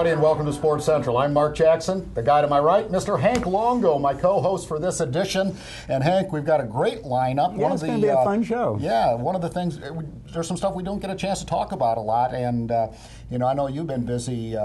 And welcome to Sports Central. I'm Mark Jackson. The guy to my right, Mr. Hank Longo, my co-host for this edition. And Hank, we've got a great lineup. Yeah, it's going to be a fun show. Yeah, one of the things, there's some stuff we don't get a chance to talk about a lot. And, you know, I know you've been busy,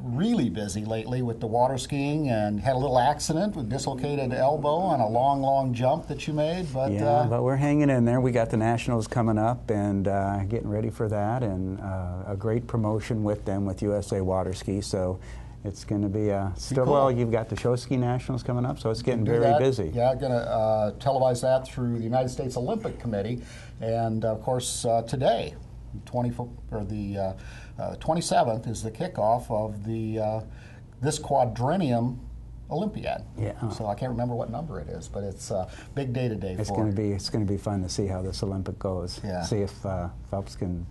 really busy lately with the water skiing and had a little accident with dislocated elbow on a long, long jump that you made. But, yeah, but we're hanging in there. We got the Nationals coming up and getting ready for that, and a great promotion with them with USA Water Ski. So it's going to be still cool. Well, you've got the Show Ski Nationals coming up, so it's getting very busy. Yeah, going to televise that through the United States Olympic Committee, and of course today, 27th is the kickoff of the this quadrennium Olympiad. Yeah. So I can't remember what number it is, but it's a big day today. It's going to be fun to see how this Olympic goes. Yeah. See if Phelps can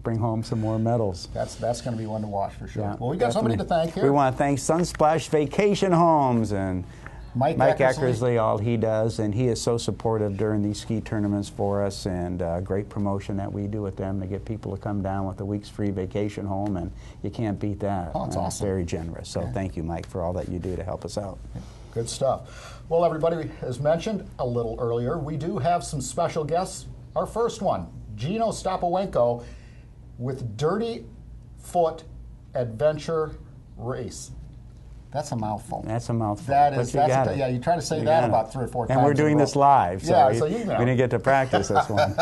bring home some more medals. That's going to be one to watch for sure. Yeah, well, we got somebody to thank here. We want to thank Sunsplash Vacation Homes and Mike Eckersley, all he does, and he is so supportive during these ski tournaments for us, and great promotion that we do with them to get people to come down with a week's free vacation home, and you can't beat that. Oh, that's awesome. Very generous. So thank you, Mike, for all that you do to help us out. Good stuff. Well, everybody, as mentioned a little earlier, we do have some special guests. Our first one, Geno Stopowenko with Dirty Foot Adventure Race. That's a mouthful. That's a mouthful. That is. Yeah, you try to say that about 3 or 4 times. And we're doing this live, so, yeah, we know. didn't get to practice this one.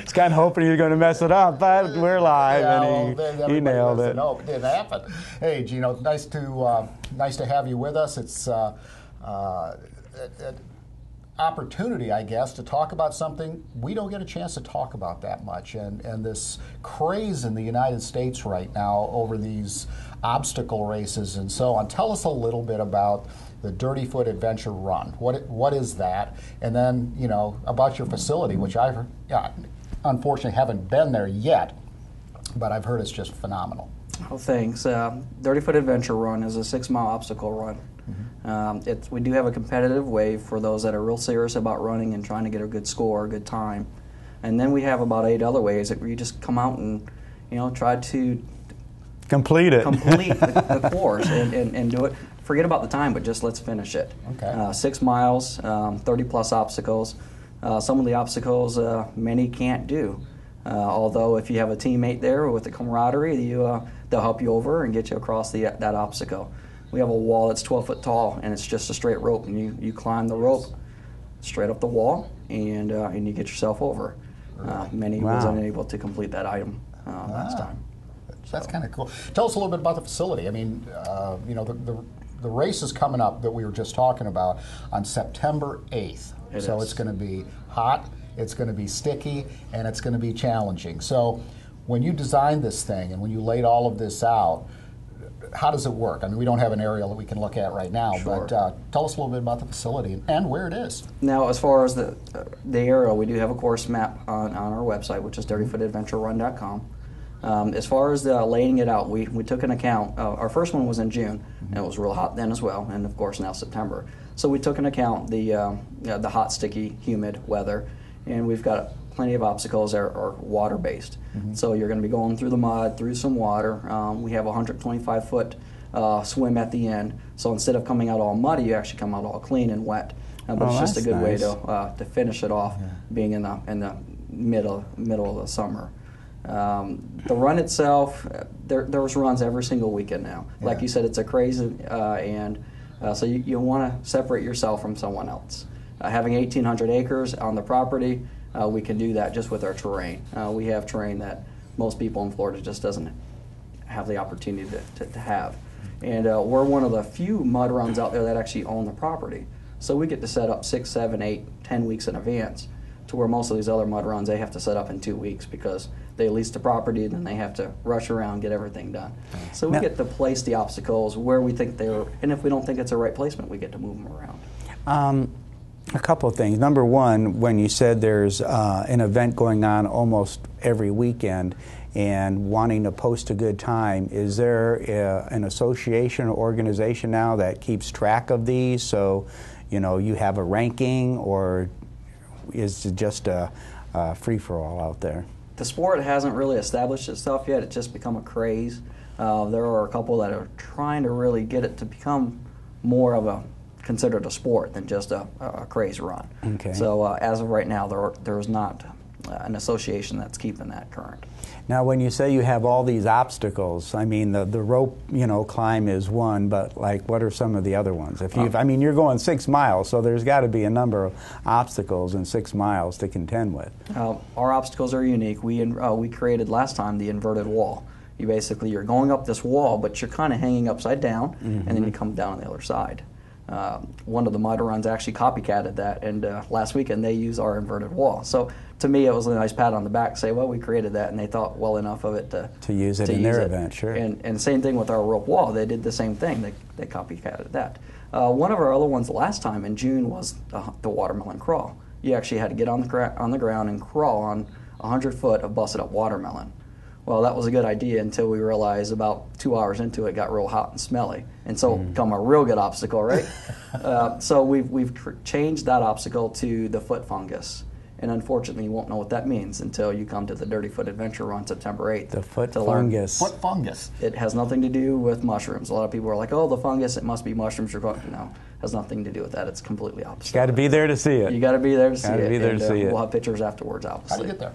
It's kind of hoping you're going to mess it up, but we're live, and he nailed it. No, it didn't happen. Hey, Geno, nice to have you with us. It's opportunity, I guess, to talk about something we don't get a chance to talk about that much, and this craze in the United States right now over these obstacle races and so on. Tell us a little bit about the Dirty Foot Adventure Run. What is that? And then, you know, about your facility, which I unfortunately haven't been there yet, but I've heard it's just phenomenal. Well, thanks. Dirty Foot Adventure Run is a 6-mile obstacle run. Mm-hmm. We do have a competitive wave for those that are real serious about running and trying to get a good score, a good time. And then we have about 8 other ways that you just come out and, you know, try to complete the course and do it. Forget about the time, but just let's finish it. Okay. 6 miles, 30-plus obstacles. Some of the obstacles many can't do. Although if you have a teammate there with the camaraderie, they'll help you over and get you across that obstacle. We have a wall that's 12 foot tall, and it's just a straight rope, and you climb the rope straight up the wall, and you get yourself over. Many was unable to complete that item last time. That's kind of cool. Tell us a little bit about the facility. I mean, you know, the race is coming up that we were just talking about on September 8th. So it's going to be hot, it's going to be sticky, and it's going to be challenging. So when you designed this thing and when you laid all of this out, how does it work? I mean, we don't have an aerial that we can look at right now, sure. But tell us a little bit about the facility and where it is. Now, as far as the aerial, we do have a course map on our website, which is dirtyfootadventurerun.com. As far as laying it out, we took an account. Our first one was in June, and it was real hot then as well, and of course now September. So we took an account the hot, sticky, humid weather, and we've got plenty of obstacles that are water-based. Mm-hmm. So you're going to be going through the mud, through some water. We have a 125-foot swim at the end. So instead of coming out all muddy, you actually come out all clean and wet. But it's just a good way to finish it off, being in the middle of the summer. The run itself, there's runs every single weekend now. Yeah. Like you said, it's a craze, and so you want to separate yourself from someone else. Having 1,800 acres on the property, we can do that just with our terrain. We have terrain that most people in Florida just doesn't have the opportunity to have. And we're one of the few mud runs out there that actually own the property. So we get to set up 6, 7, 8, 10 weeks in advance. to where most of these other mud runs, they have to set up in 2 weeks because they lease the property and then they have to rush around, get everything done. So we get to place the obstacles where we think they're, and if we don't think it's the right placement, we get to move them around. A couple of things. Number one, when you said there's an event going on almost every weekend and wanting to post a good time, is there an association or organization now that keeps track of these? So, you know, you have a ranking, or is it just a free-for-all out there? The sport hasn't really established itself yet. It's just become a craze. There are a couple that are trying to really get it to become more of a considered a sport than just a craze run. Okay. So as of right now, there's not an association that's keeping that current. Now, when you say you have all these obstacles, I mean the rope, you know, climb is one, but like what are some of the other ones? If you, I mean, you're going 6 miles, so there's got to be a number of obstacles in 6 miles to contend with. Our obstacles are unique. We created last time the inverted wall. You're going up this wall, but you're kind of hanging upside down, and then you come down on the other side. One of the mud runs actually copycatted that, and last weekend they used our inverted wall. So to me, it was a nice pat on the back to say, well, we created that, and they thought well enough of it to use it in their event, sure. And same thing with our rope wall. They did the same thing. They copycatted that. One of our other ones last time in June was the watermelon crawl. You actually had to get on the ground and crawl on 100 foot of busted up watermelon. Well, that was a good idea until we realized about 2 hours into it, got real hot and smelly, and so become a real good obstacle, right? So we've changed that obstacle to the foot fungus, and unfortunately, you won't know what that means until you come to the Dirty Foot Adventure Run September 8th. The foot fungus. Foot fungus. It has nothing to do with mushrooms. A lot of people are like, "Oh, the fungus, it must be mushrooms." No, has nothing to do with that. It's completely opposite. Got to be there to see it. You got to be there to see it. Got to be there to see it. We'll have pictures afterwards, obviously. How do you get there?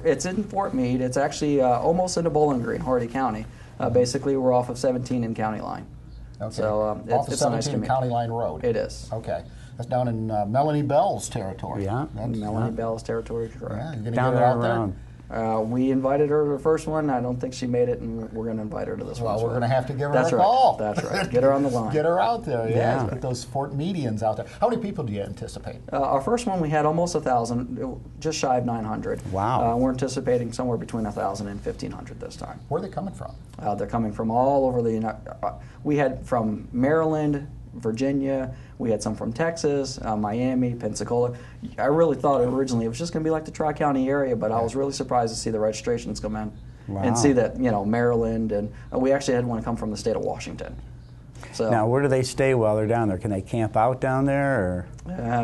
It's in Fort Meade. It's actually almost into Bowling Green, Hardy County. Basically, we're off of 17 and County Line. Okay. So off of it's a nice 17 County Line Road. It is. Okay. That's down in Melanie Bell's territory. Yeah. Melanie Bell's territory. Yeah, you're going to get Down her there out around. there? We invited her to the first one. I don't think she made it, and we're going to invite her to this one. Well, we're going to have to give her That's a right. call. That's right. Get her on the line. Get her out there, Yeah. Put those Fort Medians out there. How many people do you anticipate? Our first one, we had almost 1,000, just shy of 900. Wow. We're anticipating somewhere between 1,000 and 1,500 this time. Where are they coming from? They're coming from all over the United we had from Maryland, Virginia, we had some from Texas, Miami, Pensacola. I really thought originally it was just going to be like the Tri-County area, but I was really surprised to see the registrations come in and see that, you know, Maryland, and we actually had one come from the state of Washington. So now, where do they stay while they're down there? Can they camp out down there, or?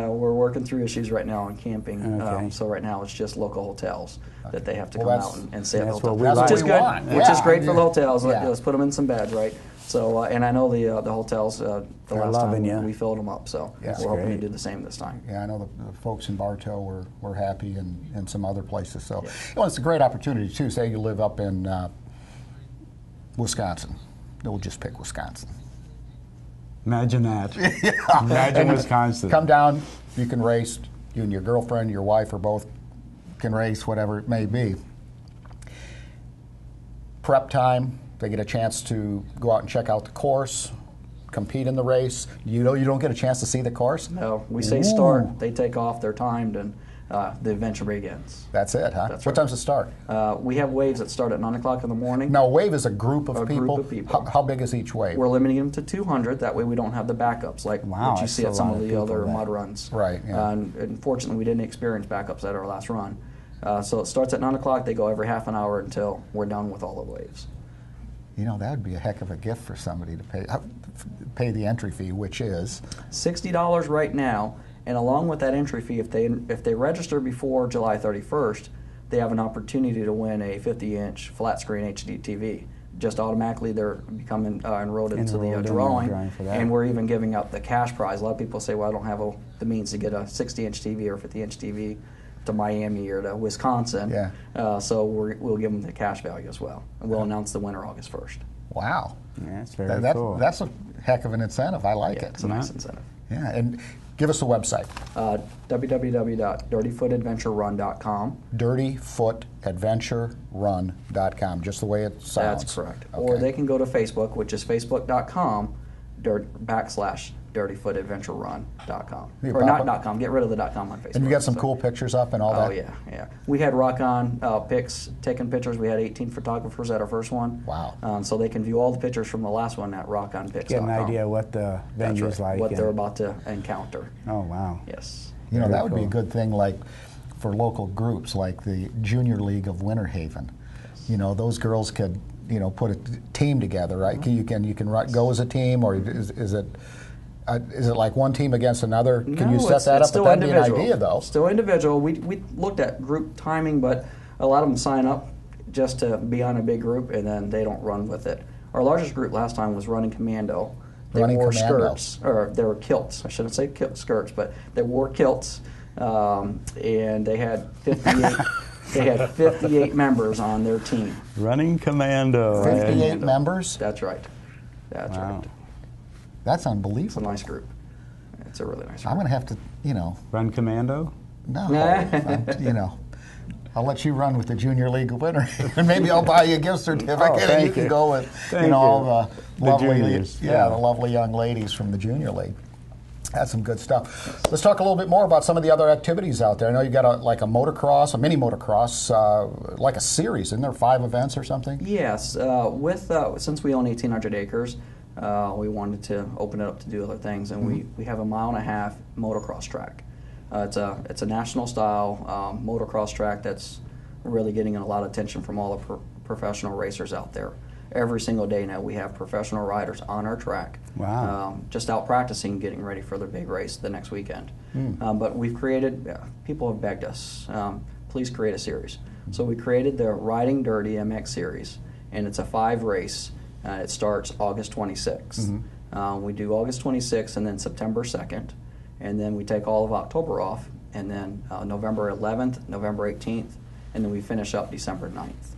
We're working through issues right now on camping. Okay. So right now it's just local hotels that they have to Well, come that's- out and stay at that's hotels, what we like. which is good, want. which is Yeah. great for the hotels. Yeah. Let's put them in some beds, right? So, and I know the hotels, the They're last loving time you. we filled them up, so Yeah. we're hoping to Great. do the same this time. Yeah, I know the folks in Bartow were happy, and some other places. So, well, it's a great opportunity too. Say you live up in Wisconsin, we'll just pick Wisconsin. Imagine that. Imagine Wisconsin. Come down, you can race. You and your girlfriend, your wife, or both can race, whatever it may be. Prep time, they get a chance to go out and check out the course, compete in the race. You know, you don't get a chance to see the course. No, we say start, they take off, they're timed, and the adventure begins. That's it, huh? That's What right. time's it start? We have waves that start at 9 o'clock in the morning. Now, a wave is a group of people. group of people. How big is each wave? We're limiting them to 200. That way we don't have the backups like Wow, what you that's see a at some lot of of the people other then. mud runs. Right, yeah. And unfortunately, we didn't experience backups at our last run. So it starts at 9 o'clock. They go every half an hour until we're done with all the waves. You know, that would be a heck of a gift for somebody to pay the entry fee, which is $60 right now, and along with that entry fee, if they register before July 31st, they have an opportunity to win a 50-inch flat screen HD TV. Just automatically, they're becoming enrolled into Enrolled the in the drawing, drawing for that. and we're even giving out the cash prize. A lot of people say, "Well, I don't have the means to get a 60-inch TV or 50-inch TV to Miami or to Wisconsin." Yeah. So we'll give them the cash value as well, and we'll announce the winner August 1st. wow. Yeah, that's very cool. That's a heck of an incentive. I like Yeah, it. it's a nice incentive. Yeah, and give us a website. www.dirtyfootadventurerun.com. dirtyfootadventurerun.com, just the way it sounds. That's correct. Okay. Or they can go to Facebook, which is facebook.com/Dirty dirtyfootadventurerun.com. Or not .com, get rid of the .com on Facebook. And you got some cool pictures up and all that? Oh, yeah. We had Rock On pics, taking pictures. We had 18 photographers at our first one. Wow. So they can view all the pictures from the last one at rockonpics.com. Get an idea what the venue's like. What they're about to encounter. Oh, wow. Yes. You know, that would be a good thing, like for local groups like the Junior League of Winter Haven. Yes. You know, those girls could, you know, put a team together, right? You can go as a team, or is it like one team against another? Can you set that up? But that'd be an idea, though. Still individual. We looked at group timing, but a lot of them sign up just to be on a big group, and then they don't run with it. Our largest group last time was Running Commando. They wore skirts, or they were kilts. I shouldn't say skirts, but they wore kilts, and they had 58. They had 58 members on their team. Running Commando. 58 members? That's right. That's right. That's unbelievable. It's a nice group. It's a really nice group. I'm going to have to, you know. Run Commando? No. You know. I'll let you run with the Junior League winner, and maybe I'll buy you a gift certificate, and you can go with all the lovely, the lovely young ladies from the Junior League. That's some good stuff. Let's talk a little bit more about some of the other activities out there. I know you've got a motocross, a mini motocross, like a series. Isn't there 5 events or something? Yes. Since we own 1,800 acres, we wanted to open it up to do other things, and we have a 1.5 mile motocross track. It's a national style motocross track that's really getting a lot of attention from all the professional racers out there. Every single day now we have professional riders on our track. Wow. Just out practicing, getting ready for their big race the next weekend. But we've created, people have begged us, please create a series. So we created the Riding Dirty MX series, and it's a 5 race. It starts August 26th. We do August 26th and then September 2nd. And then we take all of October off, and then November 11th, November 18th, and then we finish up December 9th.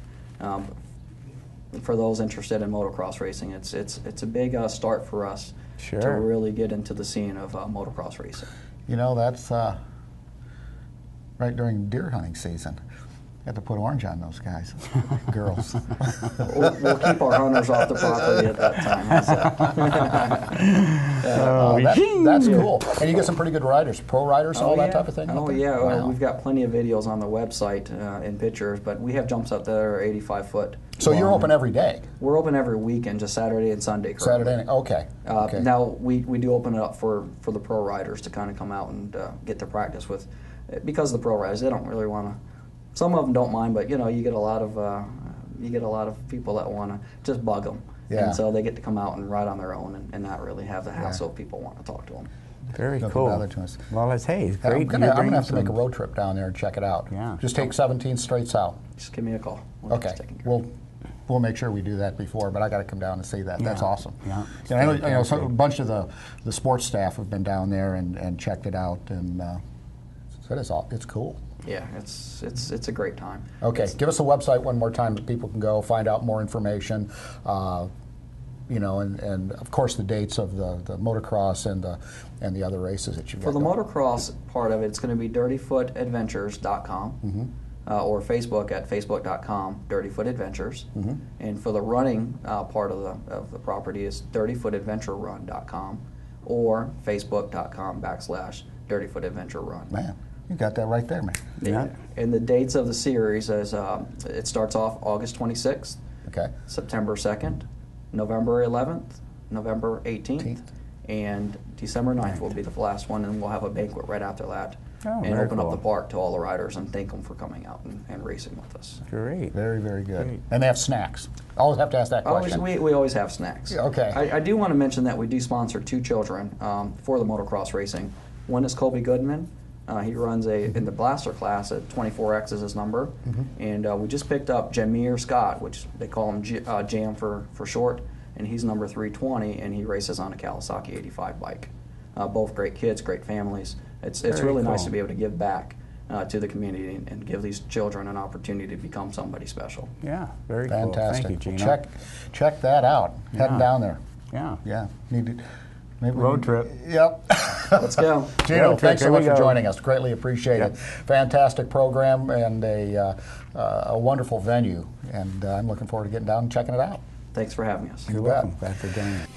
For those interested in motocross racing, it's a big start for us to really get into the scene of motocross racing. You know, that's right during deer hunting season. You have to put orange on those guys, girls. We'll keep our hunters off the property at that time. That's cool. And you get some pretty good riders, pro riders, all that type of thing? Oh, yeah. Wow. We've got plenty of videos on the website and pictures, but we have jumps up that are 85 foot. So you're open every day? We're open every weekend, just Saturday and Sunday currently. Saturday, okay. Now, we do open it up for the pro riders to kind of come out and get to practice with. Because the pro riders, they don't really want to. Some of them don't mind, but you get a lot of people that want to just bug them, and so they get to come out and ride on their own and not really have the hassle if people want to talk to them. Very cool. Well, it's great. I'm gonna have to make a road trip down there and check it out. Yeah. Just take 17 straight south. Just give me a call. Okay. We'll make sure we do that before, but I got to come down and see that. That's awesome. Yeah. I know a bunch of the sports staff have been down there and checked it out, and so it's cool. Yeah, it's a great time. Okay, give us a website one more time that people can go find out more information. And of course the dates of the motocross and the other races that you've got. For the motocross part of it, it's going to be dirtyfootadventures.com or Facebook at facebook.com dirtyfootadventures. And for the running part of the property is dirtyfootadventurerun.com or facebook.com/dirtyfootadventurerun. Man. You got that right there, man. Yeah. And the dates of the series is it starts off August 26th, September 2nd, November 11th, November 18th, and December 9th will be the last one, and we'll have a banquet right after that. And open up the park to all the riders and thank them for coming out and racing with us. Great. Very, very good. Great. And they have snacks. Always have to ask that question. We always have snacks. Okay. I do want to mention that we do sponsor 2 children for the motocross racing. One is Colby Goodman. He runs in the blaster class at 24X is his number. And we just picked up Jameer Scott, which they call him Jam for short, and he's number 320, and he races on a Kawasaki 85 bike. Both great kids, great families. It's really nice to be able to give back to the community and give these children an opportunity to become somebody special. Yeah, very fantastic. Cool. Thank you, Geno. Check that out. Heading down there. Yeah. Need to. Maybe road trip. Yep. Let's go. Geno, thanks so much for joining us. Greatly appreciate it. Fantastic program and a wonderful venue. And I'm looking forward to getting down and checking it out. Thanks for having us. You're welcome. Glad for doing it.